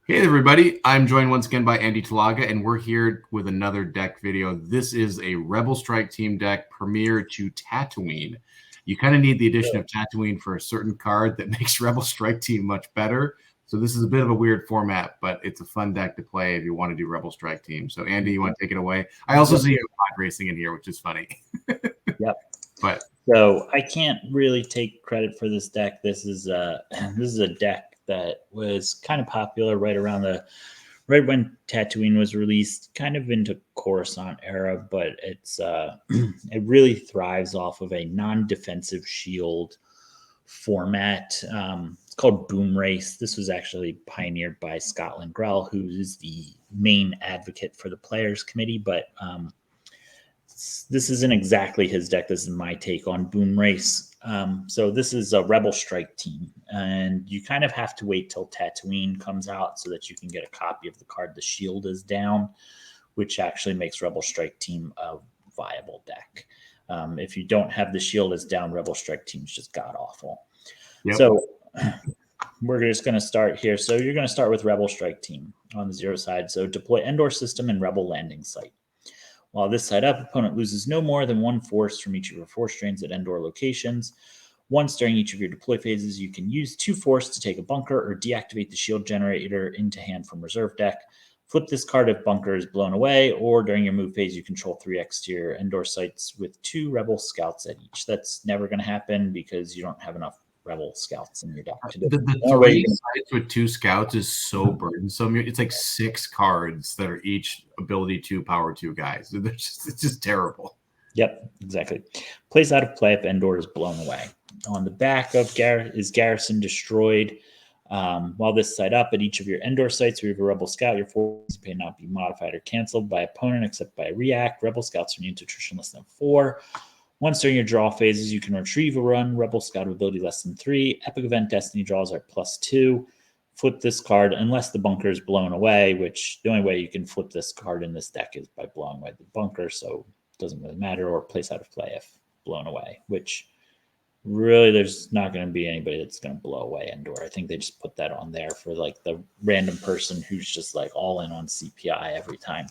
Hey everybody, I'm joined once again by Andy Talaga, and we're here with another deck video. This is a Rebel Strike Team deck premier to Tatooine. You kind of need the addition of Tatooine for a certain card that makes Rebel Strike Team much better. So this is a bit of a weird format, but it's a fun deck to play if you want to do Rebel Strike Team. So Andy, you want to take it away? I also see you pod racing in here, which is funny. Yep. But So I can't really take credit for this deck. This is a deck that was kind of popular right when Tatooine was released, kind of into Coruscant era, but it's it really thrives off of a non-defensive shield format. It's called Boom Race. This was actually pioneered by Scotland Grell, who is the main advocate for the Players Committee, but this isn't exactly his deck. This is my take on Boom Race. So this is a Rebel Strike Team, and you kind of have to wait till Tatooine comes out so that you can get a copy of the card The Shield is Down, which actually makes Rebel Strike Team a viable deck. If you don't have The Shield is Down, Rebel Strike Team's just god awful. Yep. So we're just going to start here. So you're going to start with Rebel Strike Team on the 0 side. So deploy Endor system and Rebel landing site. While this side up, opponent loses no more than 1 force from each of your force drains at Endor locations. Once during each of your deploy phases, you can use 2 force to take a bunker or deactivate the shield generator into hand from reserve deck. Flip this card if bunker is blown away, or during your move phase, you control 3 exterior Endor sites with 2 Rebel scouts at each. That's never going to happen because you don't have enough Rebel scouts in your deck to do the 3 sites with 2 scouts is so burdensome. It's like 6 cards that are each ability 2, power 2 guys. It's just terrible. Yep, exactly. Plays out of play if Endor is blown away. On the back of is Garrison destroyed. While this side up, at each of your Endor sites where you have a Rebel Scout, your force may not be modified or canceled by opponent except by a react. Rebel Scouts are immune to attrition less than 4. Once during your draw phases, you can retrieve a run. Rebel Scout ability less than 3. Epic Event Destiny draws are +2. Flip this card unless the bunker is blown away, which the only way you can flip this card in this deck is by blowing away the bunker, so it doesn't really matter, or place out of play if blown away, which really there's not going to be anybody that's going to blow away Endor. I think they just put that on there for like the random person who's just like all in on CPI every time.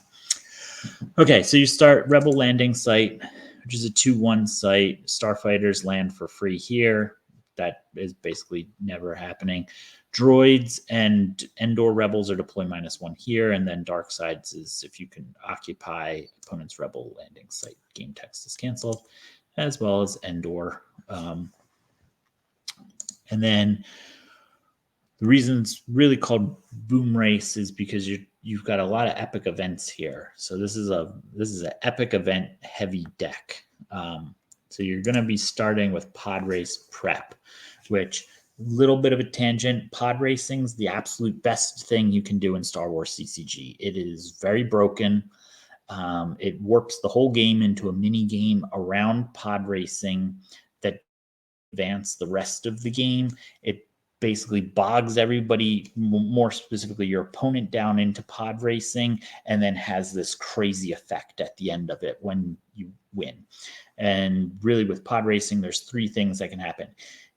Okay, so you start Rebel Landing Site, which is a 2/1 site. Starfighters land for free here. That is basically never happening. Droids and Endor Rebels are deploy -1 here, and then Dark Sides is if you can occupy opponent's Rebel landing site. Game text is canceled, as well as Endor. And then the reason it's really called Boom Race is because you've got a lot of epic events here. So this is an epic event heavy deck. So you're going to be starting with Podrace Prep, which little bit of a tangent. Pod racing is the absolute best thing you can do in Star Wars CCG. It is very broken. It warps the whole game into a mini game around pod racing that advance the rest of the game. It basically bogs everybody, more specifically your opponent, down into pod racing, and then has this crazy effect at the end of it when you win. And really with pod racing, there's 3 things that can happen.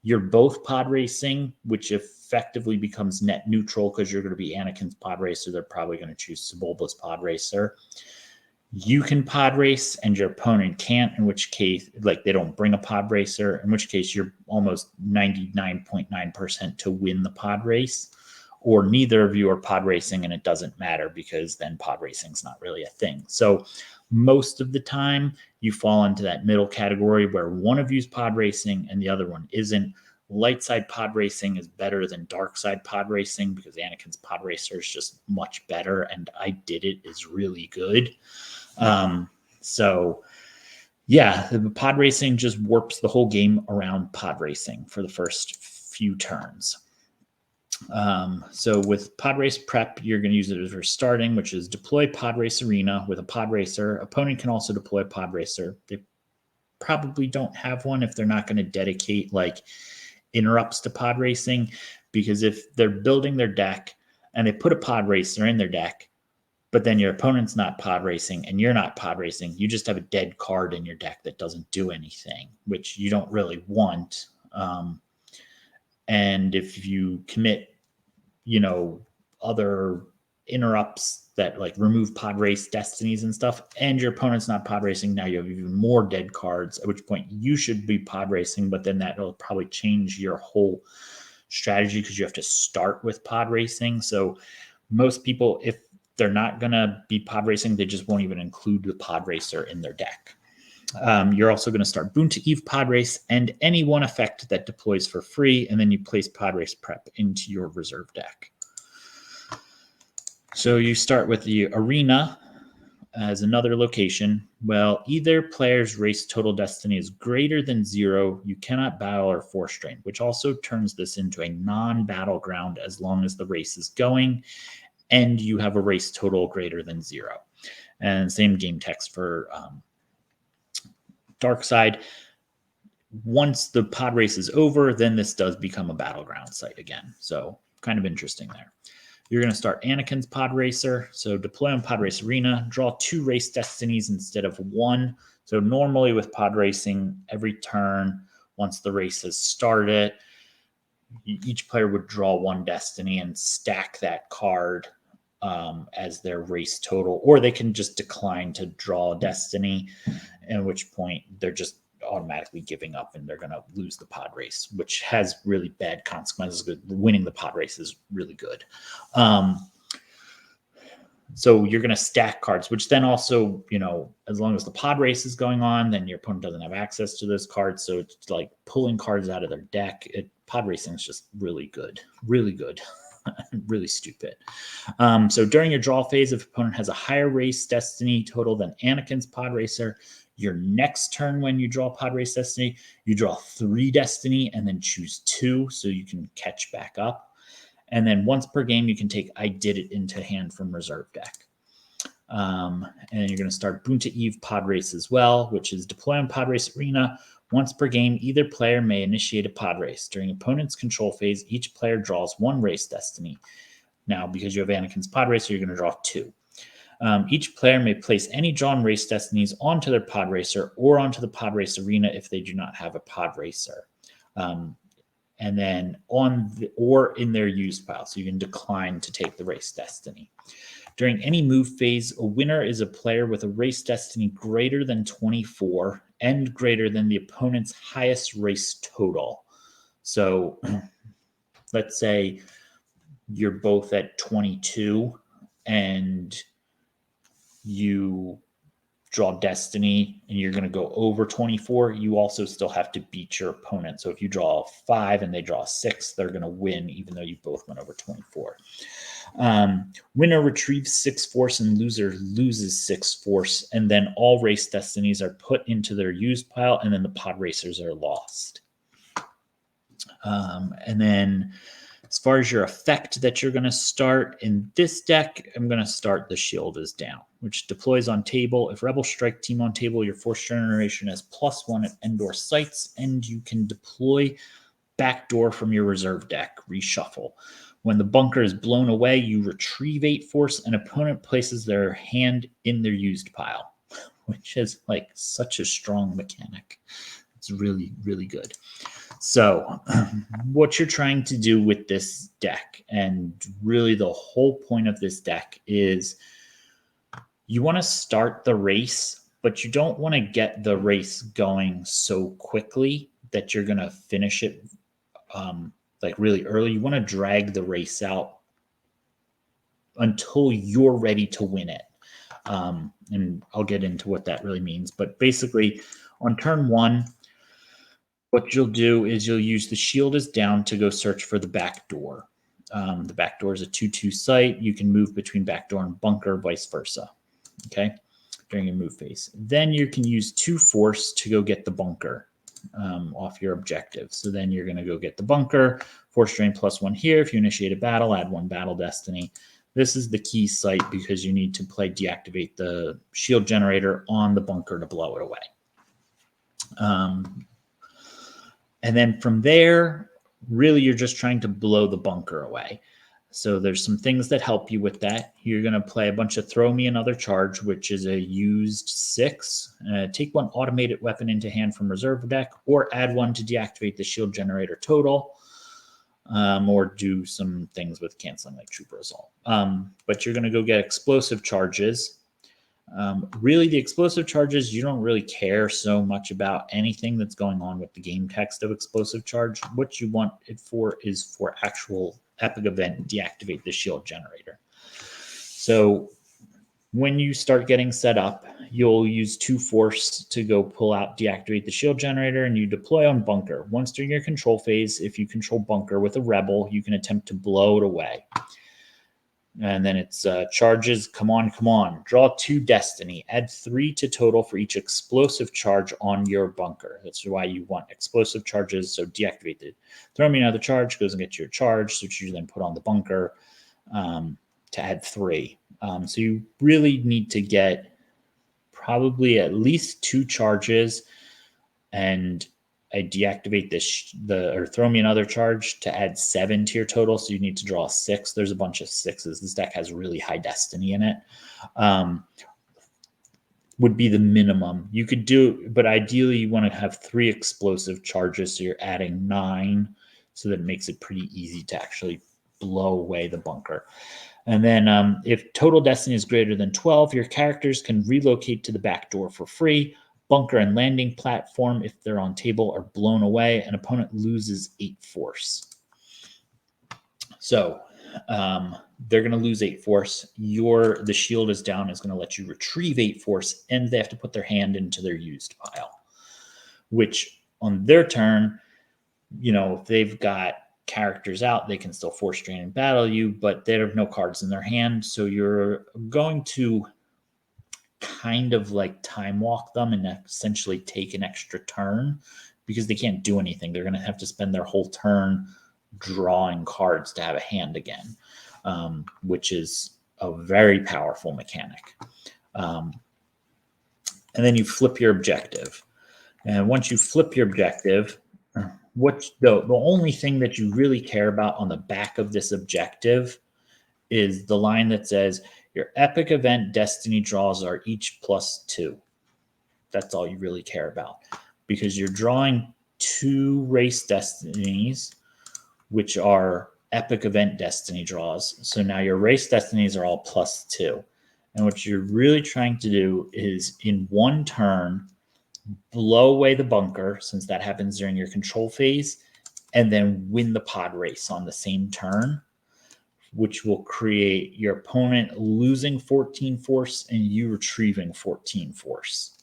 You're both pod racing, which effectively becomes net neutral because you're going to be Anakin's pod racer. They're probably going to choose Sebulba's pod racer. You can pod race and your opponent can't, in which case, like, they don't bring a pod racer, in which case you're almost 99.9% to win the pod race, or neither of you are pod racing and it doesn't matter because then pod racing is not really a thing. So most of the time you fall into that middle category where one of you's pod racing and the other one isn't. Light side pod racing is better than dark side pod racing because Anakin's pod racer is just much better, and I Did It is really good. So yeah, the pod racing just warps the whole game around pod racing for the first few turns. So with Podrace Prep, you're going to use it as for starting, which is deploy Pod Race Arena with a pod racer. Opponent can also deploy a pod racer. They probably don't have one if they're not going to dedicate like interrupts to pod racing, because if they're building their deck and they put a pod racer in their deck, but then your opponent's not pod racing and you're not pod racing, you just have a dead card in your deck that doesn't do anything, which you don't really want. And if you commit, other interrupts that like remove pod race destinies and stuff, and your opponent's not pod racing. Now you have even more dead cards, at which point you should be pod racing, but then that'll probably change your whole strategy because you have to start with pod racing. So most people, if they're not going to be pod racing, they just won't even include the pod racer in their deck. You're also going to start Boonta Eve Podrace and any one effect that deploys for free, and then you place Podrace Prep into your reserve deck. So you start with the arena as another location. Well, either player's race total destiny is greater than 0, you cannot battle or force drain, which also turns this into a non-battleground as long as the race is going and you have a race total greater than 0. And same game text for Dark Side. Once the pod race is over, then this does become a battleground site again. So kind of interesting there. You're going to start Anakin's Pod Racer. So deploy on Pod Race Arena. Draw 2 race destinies instead of 1. So normally with pod racing, every turn, once the race has started, each player would draw 1 destiny and stack that card as their race total. Or they can just decline to draw a destiny, at which point they're just automatically giving up and they're going to lose the pod race, which has really bad consequences. Winning the pod race is really good. So you're going to stack cards, which then also, as long as the pod race is going on, then your opponent doesn't have access to those cards. So it's like pulling cards out of their deck. Pod racing is just really good, really stupid. So during your draw phase, if opponent has a higher race destiny total than Anakin's Pod Racer, your next turn when you draw Pod Race Destiny, you draw 3 destiny and then choose 2 so you can catch back up. And then once per game, you can take I Did It into hand from reserve deck. And you're going to start Boonta Eve Pod Race as well, which is deploy on Pod Race Arena. Once per game, either player may initiate a pod race. During opponent's control phase, each player draws 1 race destiny. Now, because you have Anakin's Pod Racer, you're going to draw 2. Each player may place any drawn race destinies onto their pod racer or onto the pod race arena if they do not have a pod racer. And then or in their used pile. So you can decline to take the race destiny. During any move phase, a winner is a player with a race destiny greater than 24 and greater than the opponent's highest race total. So let's say you're both at 22 and you draw destiny and you're going to go over 24, you also still have to beat your opponent. So if you draw 5 and they draw 6, they're going to win even though you both went over 24. Winner retrieves 6 force and loser loses 6 force, and then all race destinies are put into their used pile, and then the pod racers are lost. And then as far as your effect that you're going to start in this deck, I'm going to start The Shield is Down, which deploys on table. If Rebel strike team on table, your force generation has +1 at Endor sites, and you can deploy backdoor from your reserve deck, reshuffle. When the bunker is blown away, you retrieve 8 force, and opponent places their hand in their used pile, which is like such a strong mechanic. It's really, really good. So what you're trying to do with this deck, and really the whole point of this deck, is you want to start the race, but you don't want to get the race going so quickly that you're going to finish it like really early. You want to drag the race out until you're ready to win it. And I'll get into what that really means. But basically, on turn 1, what you'll do is you'll use the shield is down to go search for the back door. The back door is a 2/2 site. You can move between back door and bunker, vice versa. Okay, during your move phase. Then you can use 2 force to go get the bunker off your objective. So then you're going to go get the bunker. Force drain +1 here. If you initiate a battle, add 1 battle destiny. This is the key site because you need to deactivate the shield generator on the bunker to blow it away. And then from there, really, you're just trying to blow the bunker away. So there's some things that help you with that. You're going to play a bunch of Throw Me Another Charge, which is a used 6. Take 1 automated weapon into hand from reserve deck, or add 1 to deactivate the shield generator total. or do some things with canceling like Trooper Assault. But you're going to go get explosive charges. Really, the explosive charges, you don't really care so much about anything that's going on with the game text of explosive charge. What you want it for is for actual epic event, deactivate the shield generator. So when you start getting set up, you'll use 2 force to go pull out, deactivate the shield generator, and you deploy on bunker. Once during your control phase, if you control bunker with a rebel, you can attempt to blow it away. And then it's charges. Come on. Draw 2 destiny. Add 3 to total for each explosive charge on your bunker. That's why you want explosive charges. So deactivate it. Throw me another charge. Goes and gets your charge, which you then put on the bunker to add 3. So you really need to get probably at least 2 charges, and I deactivate or throw me another charge to add 7 to your total. So you need to draw 6. There's a bunch of 6s. This deck has really high destiny in it. Would be the minimum you could do, but ideally you want to have 3 explosive charges. So you're adding 9, so that it makes it pretty easy to actually blow away the bunker. And then if total destiny is greater than 12, your characters can relocate to the back door for free. Bunker and landing platform, if they're on table, are blown away. An opponent loses 8 force. So they're going to lose 8 force. The shield is down is going to let you retrieve 8 force, and they have to put their hand into their used pile, which on their turn, if they've got characters out, they can still force drain and battle you, but they have no cards in their hand. So you're going to kind of like time walk them and essentially take an extra turn, because they can't do anything. They're going to have to spend their whole turn drawing cards to have a hand again, which is a very powerful mechanic. And then you flip your objective. And once you flip your objective, the only thing that you really care about on the back of this objective is the line that says your epic event destiny draws are each +2. That's all you really care about, because you're drawing 2 race destinies, which are epic event destiny draws. So now your race destinies are all +2. And what you're really trying to do is in one turn, blow away the bunker, since that happens during your control phase, and then win the pod race on the same turn, which will create your opponent losing 14 force and you retrieving 14 force.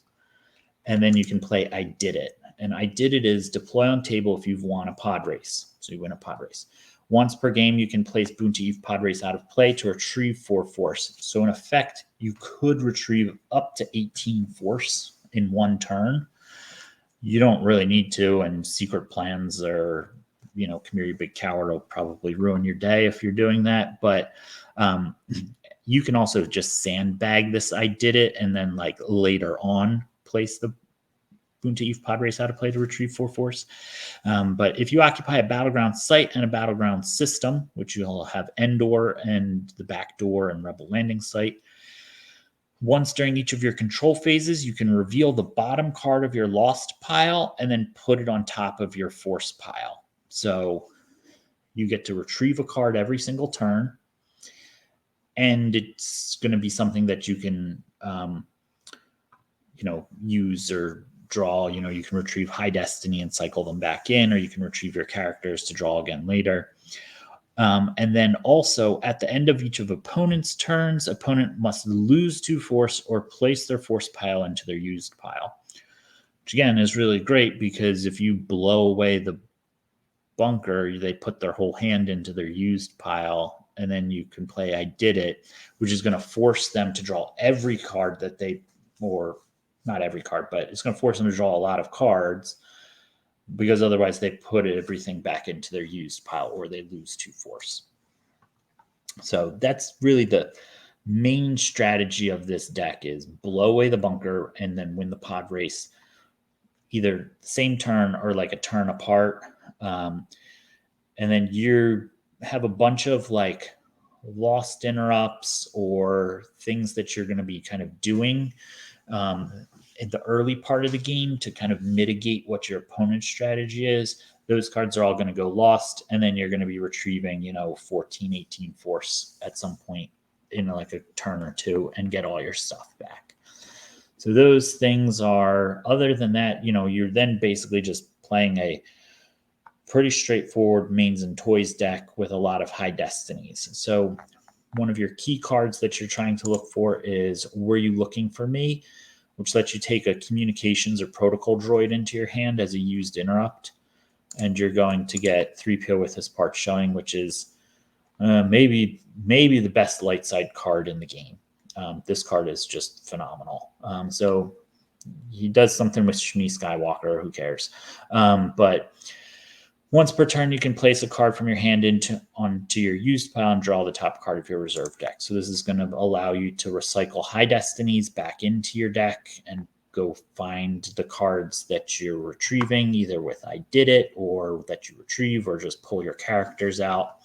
And then you can play I Did It. And I Did It is deploy on table if you've won a pod race. So you win a pod race. Once per game, you can place Boonta Eve Podrace out of play to retrieve 4 force. So in effect, you could retrieve up to 18 force in one turn. You don't really need to, and secret plans are, Community Big Coward will probably ruin your day if you're doing that. But you can also just sandbag this I Did It, and then like later on place the Boonta Eve Podrace out of play to retrieve 4 force. But if you occupy a battleground site and a battleground system, which you'll have Endor and the back door and Rebel landing site, once during each of your control phases, you can reveal the bottom card of your lost pile and then put it on top of your force pile. So you get to retrieve a card every single turn, and it's going to be something that you can, use or draw. You can retrieve high destiny and cycle them back in, or you can retrieve your characters to draw again later. And then also at the end of each of opponent's turns, opponent must lose 2 force or place their force pile into their used pile, which again is really great, because if you blow away the bunker, they put their whole hand into their used pile, and then you can play I Did It, which is going to force them to draw every card that or not every card, but it's going to force them to draw a lot of cards, because otherwise they put everything back into their used pile or they lose 2 force. So that's really the main strategy of this deck, is blow away the bunker and then win the pod race, either same turn or like a turn apart. And then you have a bunch of like lost interrupts or things that you're going to be kind of doing in the early part of the game to kind of mitigate what your opponent's strategy is. those cards are all going to go lost, and then you're going to be retrieving, 14, 18 force at some point in like a turn or two and get all your stuff back. So those things are, other than that, you're then basically just playing a pretty straightforward mains and toys deck with a lot of high destinies. So one of your key cards that you're trying to look for is Were You Looking For Me, which lets you take a communications or protocol droid into your hand as a used interrupt. And you're going to get Threepio with his part showing, which is maybe the best light side card in the game. This card is just phenomenal. So he does something with Shmi Skywalker, who cares? But once per turn, you can place a card from your hand onto your used pile and draw the top card of your reserve deck. So this is going to allow you to recycle high destinies back into your deck and go find the cards that you're retrieving, either with I did it, or that you retrieve, or just pull your characters out.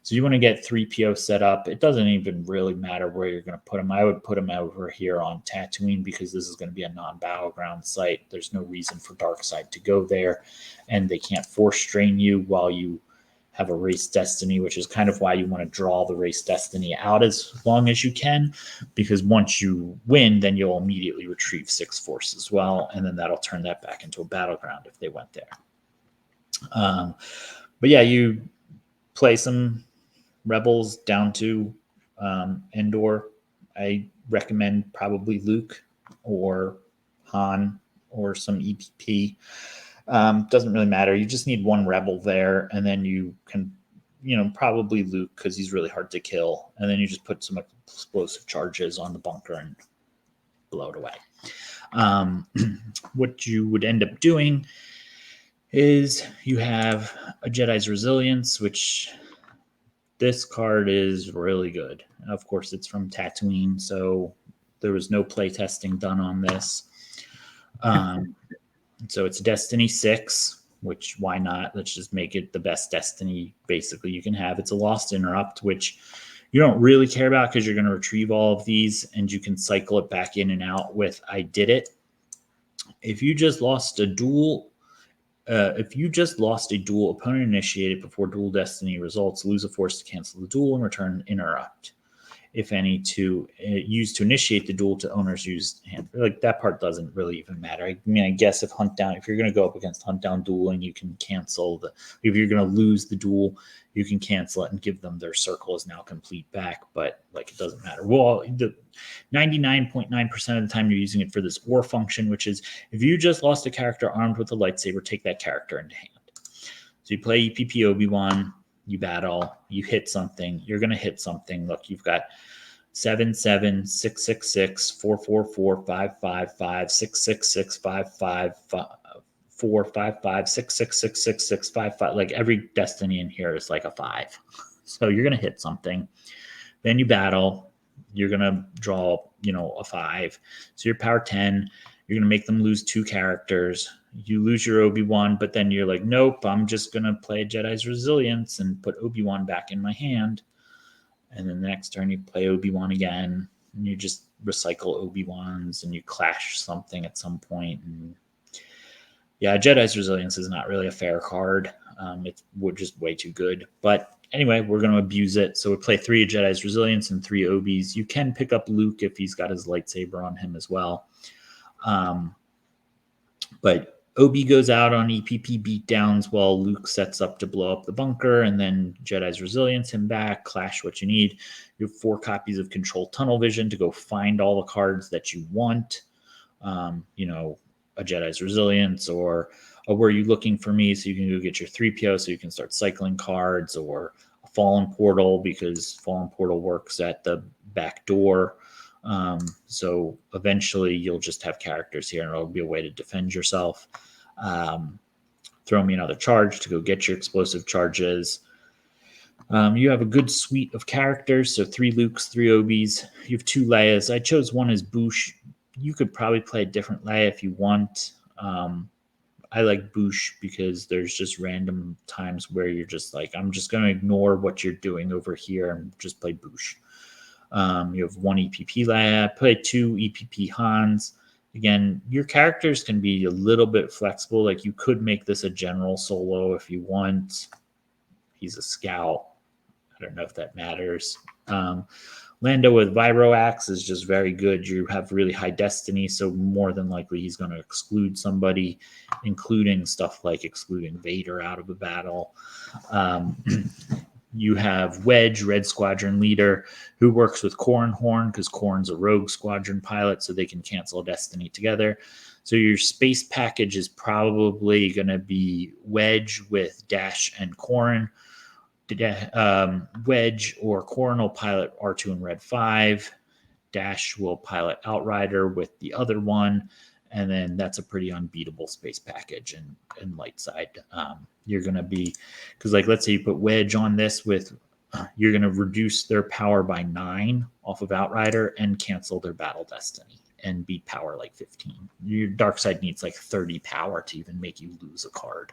So you want to get 3PO set up. It doesn't even really matter where you're going to put them. I would put them over here on Tatooine because this is going to be a non-battleground site. There's no reason for Darkseid to go there, and they can't force strain you while you have a race destiny, which is kind of why you want to draw the race destiny out as long as you can, because once you win, then you'll immediately retrieve 6 force as well, and then that'll turn that back into a battleground if they went there. But yeah, you play some Rebels down to Endor. I recommend probably Luke or Han or some EPP. Doesn't really matter. You just need one Rebel there, and then you can, probably Luke because he's really hard to kill. And then you just put some explosive charges on the bunker and blow it away. What you would end up doing is you have a Jedi's Resilience, which this card is really good. Of course, it's from Tatooine, so there was no play testing done on this. So it's Destiny 6, which why not? Let's just make it the best Destiny basically you can have. It's a Lost Interrupt, which you don't really care about because you're going to retrieve all of these and you can cycle it back in and out with I Did It. If you just lost a duel, opponent initiated before duel destiny results, lose a force to cancel the duel and return an interrupt. If any, to use to initiate the duel to owner's used hand. Like that part doesn't really even matter. I mean, I guess if you're going to go up against hunt down dueling, you can cancel if you're going to lose the duel, you can cancel it and give them their circle is now complete back. But like, it doesn't matter. Well, the 99.9% of the time you're using it for this or function, which is if you just lost a character armed with a lightsaber, take that character into hand. So you play EPP Obi-Wan, you battle, you hit something, you're going to hit something. Look, you've got 7, 7, 6, 6, 6, 4, 4, 4, 5, 5, 5, 6, 6, 6, 5, 5, 4, 5, 5, 6, 6, 6, 6, 6, 5, 5. Like every destiny in here is like a 5. So you're going to hit something. Then you battle. You're going to draw, a 5. So you're power 10. You're going to make them lose 2 characters. You lose your Obi-Wan, but then you're like, nope, I'm just going to play Jedi's Resilience and put Obi-Wan back in my hand. And then the next turn you play Obi-Wan again, and you just recycle Obi-Wans and you clash something at some point. And yeah, Jedi's Resilience is not really a fair card. It's just way too good. But anyway, we're going to abuse it. So we play 3 Jedi's Resilience and 3 Obis. You can pick up Luke if he's got his lightsaber on him as well. But Obi goes out on EPP beatdowns while Luke sets up to blow up the bunker, and then Jedi's Resilience him back, clash what you need. You have 4 copies of Control Tunnel Vision to go find all the cards that you want. A Jedi's Resilience or a Were You Looking For Me, so you can go get your 3PO so you can start cycling cards, or a Fallen Portal because Fallen Portal works at the back door. So eventually you'll just have characters here and it'll be a way to defend yourself. Throw me another charge to go get your explosive charges. You have a good suite of characters. So 3 Lukes, 3 Obis. You have 2 Leias. I chose one as Boushh. You could probably play a different Leia if you want. I like Boushh because there's just random times where you're just like, I'm just going to ignore what you're doing over here and just play Boushh. You have 1 EPP Leia. I played 2 EPP Hans. Again, your characters can be a little bit flexible. Like you could make this a general solo if you want. He's a scout. I don't know if that matters. Lando with Vibro-Ax is just very good. You have really high destiny, so more than likely he's going to exclude somebody, including stuff like excluding Vader out of a battle. You have Wedge, Red Squadron leader, who works with Corran Horn because Corran's a rogue squadron pilot, so they can cancel destiny together. So your space package is probably going to be Wedge with Dash and Corran. Wedge or Corran will pilot R2 and Red 5. Dash will pilot Outrider with the other one. And then that's a pretty unbeatable space package and light side. You're going to be, because like, let's say you put Wedge on this with, you're going to reduce their power by 9 off of Outrider and cancel their battle destiny and beat power like 15. Your dark side needs like 30 power to even make you lose a card.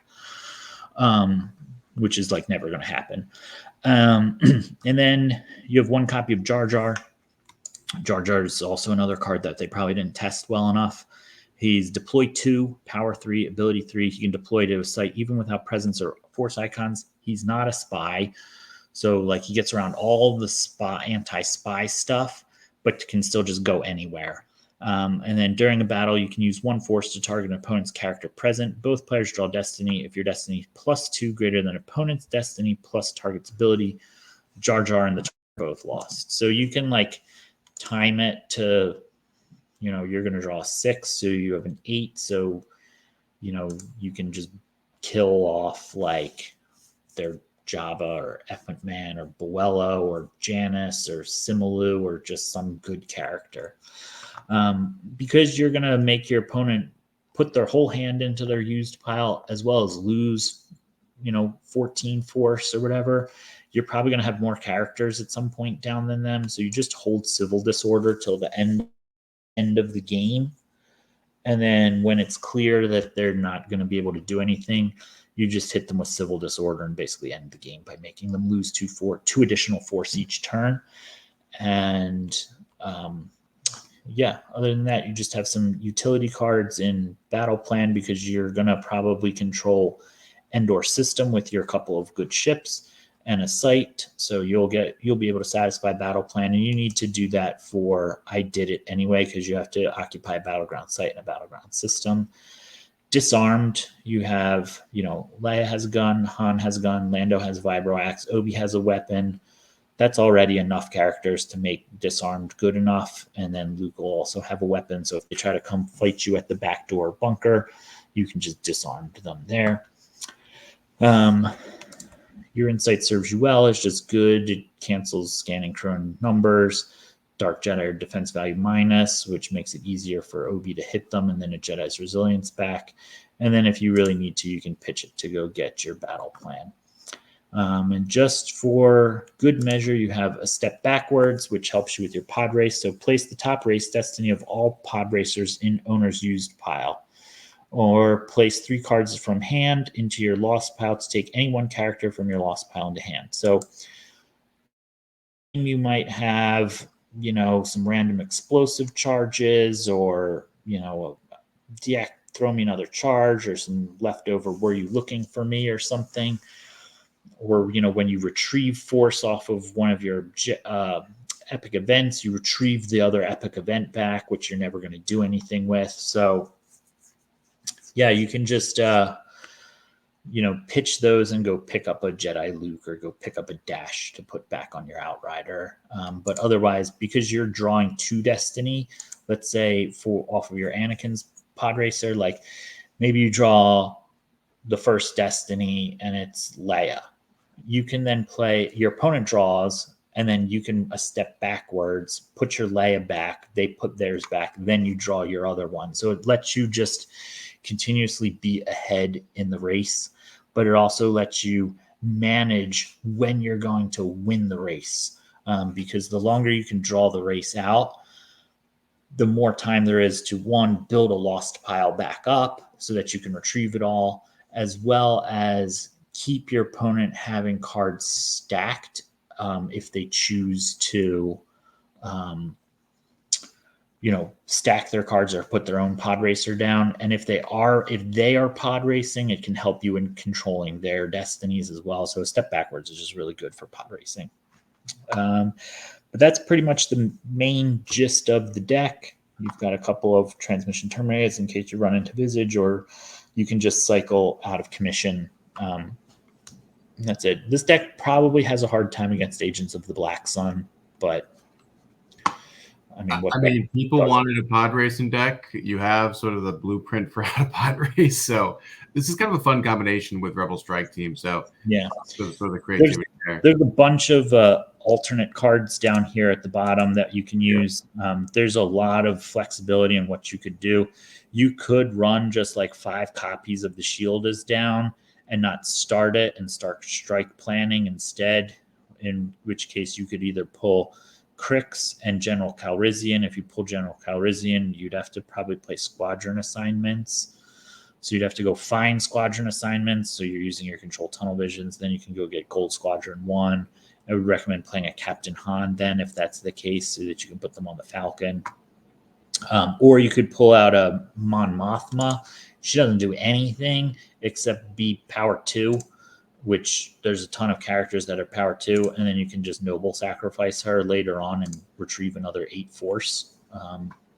Which is like never going to happen. And then you have one copy of Jar Jar. Jar Jar is also another card that they probably didn't test well enough. He's deploy 2, power 3, ability 3. He can deploy to a site even without presence or force icons. He's not a spy. So like he gets around all the anti-spy stuff, but can still just go anywhere. And then during a battle, you can use 1 force to target an opponent's character present. Both players draw destiny. If your destiny +2 greater than opponent's destiny plus target's ability, Jar Jar and the target both lost. So you can like time it to, you're going to draw a 6, so you have an 8. So, you can just kill off like their Java or Effant Man or Boello or Janice or Simalu or just some good character. Because you're going to make your opponent put their whole hand into their used pile as well as lose, 14 force or whatever, you're probably going to have more characters at some point down than them. So you just hold civil disorder till the end of the game. And then when it's clear that they're not going to be able to do anything, you just hit them with civil disorder and basically end the game by making them lose 2 additional force each turn. And, other than that, you just have some utility cards in battle plan because you're going to probably control Endor system with your couple of good ships and a site. So you'll be able to satisfy battle plan. And you need to do that for I Did It anyway, because you have to occupy a battleground site and a battleground system. Disarmed, you have, Leia has a gun, Han has a gun, Lando has Vibro-Ax, Obi has a weapon. That's already enough characters to make Disarmed good enough. And then Luke will also have a weapon. So if they try to come fight you at the back door bunker, you can just disarm them there. Your insight serves you well. It's just good. It cancels scanning crew and numbers. Dark Jedi or defense value -, which makes it easier for Obi to hit them, and then a Jedi's resilience back. And then if you really need to, you can pitch it to go get your battle plan. And just for good measure, you have a step backwards, which helps you with your pod race. So place the top race destiny of all pod racers in owner's used pile. Or place 3 cards from hand into your lost pile to take any one character from your lost pile into hand. So you might have, some random explosive charges or, throw me another charge or some leftover were you looking for me or something. Or, when you retrieve force off of one of your epic events, you retrieve the other epic event back, which you're never going to do anything with. So, yeah, you can just, pitch those and go pick up a Jedi Luke or go pick up a Dash to put back on your Outrider. But otherwise, because you're drawing 2 destiny, let's say off of your Anakin's pod racer, like maybe you draw the first destiny and it's Leia. You can then play, your opponent draws, and then you can a step backwards, put your Leia back, they put theirs back, then you draw your other one. So it lets you just continuously be ahead in the race, but it also lets you manage when you're going to win the race. Because the longer you can draw the race out, the more time there is to, 1, build a lost pile back up so that you can retrieve it all, as well as keep your opponent having cards stacked if they choose to, stack their cards or put their own pod racer down. And if they are pod racing, it can help you in controlling their destinies as well. So a step backwards is just really good for pod racing. But that's pretty much the main gist of the deck. You've got a couple of transmission terminators in case you run into Visage, or you can just cycle out of commission. That's it. This deck probably has a hard time against Agents of the Black Sun, but people wanted a pod racing deck. You have sort of the blueprint for how to pod race. So this is kind of a fun combination with Rebel Strike Team. So yeah, sort of the creativity there's a bunch of alternate cards down here at the bottom that you can use. There's a lot of flexibility in what you could do. You could run just like 5 copies of the Shield is Down and not start it and start strike planning instead, in which case you could either pull Crix and General Calrissian. If you pull General Calrissian, you'd have to probably play Squadron assignments. So you'd have to go find Squadron assignments. So you're using your control tunnel visions. Then you can go get Gold Squadron 1. I would recommend playing a Captain Han then, if that's the case, so that you can put them on the Falcon. Or you could pull out a Mon Mothma. She doesn't do anything except be power 2, which there's a ton of characters that are power 2, and then you can just noble sacrifice her later on and retrieve another 8 force,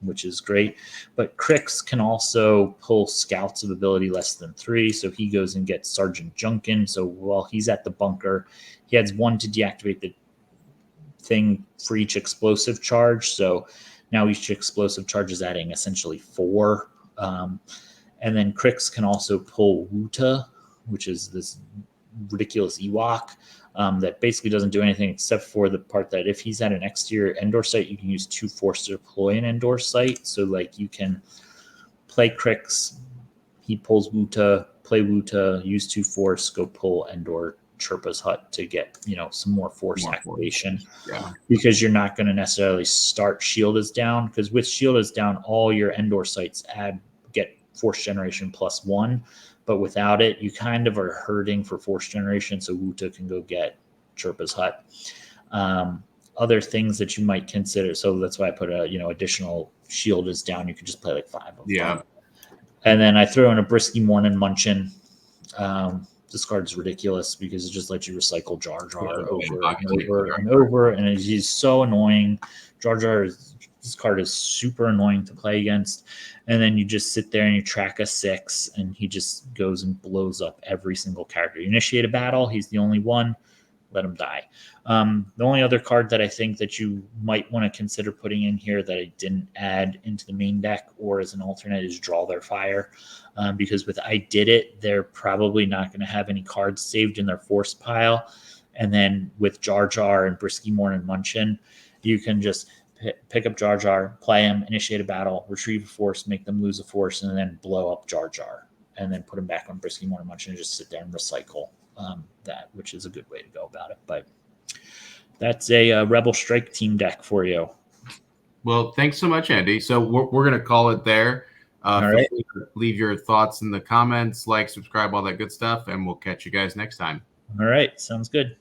which is great. But Crix can also pull scouts of ability less than 3, so he goes and gets Sergeant Junkin. So while he's at the bunker, he adds 1 to deactivate the thing for each explosive charge. So now each explosive charge is adding essentially 4. And then Crix can also pull Woota, which is this ridiculous Ewok that basically doesn't do anything except for the part that if he's at an exterior Endor site, you can use 2 force to deploy an Endor site. So like you can play Crix, he pulls Woota, play Woota, use 2 force, go pull Endor Chirpa's Hut to get some more force activation. Yeah. Because you're not going to necessarily start Shield is Down, because with Shield is Down, all your Endor sites get force generation +1. But without it, you kind of are hurting for force generation. So Woota can go get Chirpa's Hut. Other things that you might consider. So that's why I put additional Shield is Down. You could just play like 5 of them. And then I throw in a Brisky Mornin Munchin. This card's ridiculous because it just lets you recycle Jar Jar over and over. And he's so annoying. Jar Jar this card is super annoying to play against. And then you just sit there and you track a 6, and he just goes and blows up every single character. You initiate a battle, he's the only one, let him die. The only other card that I think that you might want to consider putting in here that I didn't add into the main deck or as an alternate is Draw Their Fire. Because with I Did It, they're probably not going to have any cards saved in their force pile. And then with Jar Jar and Brisky Mornin Munchin, you can just pick up Jar Jar, play him, initiate a battle, retrieve a force, make them lose a force, and then blow up Jar Jar, and then put him back on Brisky Mornin Munchin and just sit there and recycle that, which is a good way to go about it. But that's a Rebel Strike Team deck for you. Well, thanks so much, Andy. So we're going to call it there. All right. Leave your thoughts in the comments, like, subscribe, all that good stuff, and we'll catch you guys next time. All right. Sounds good.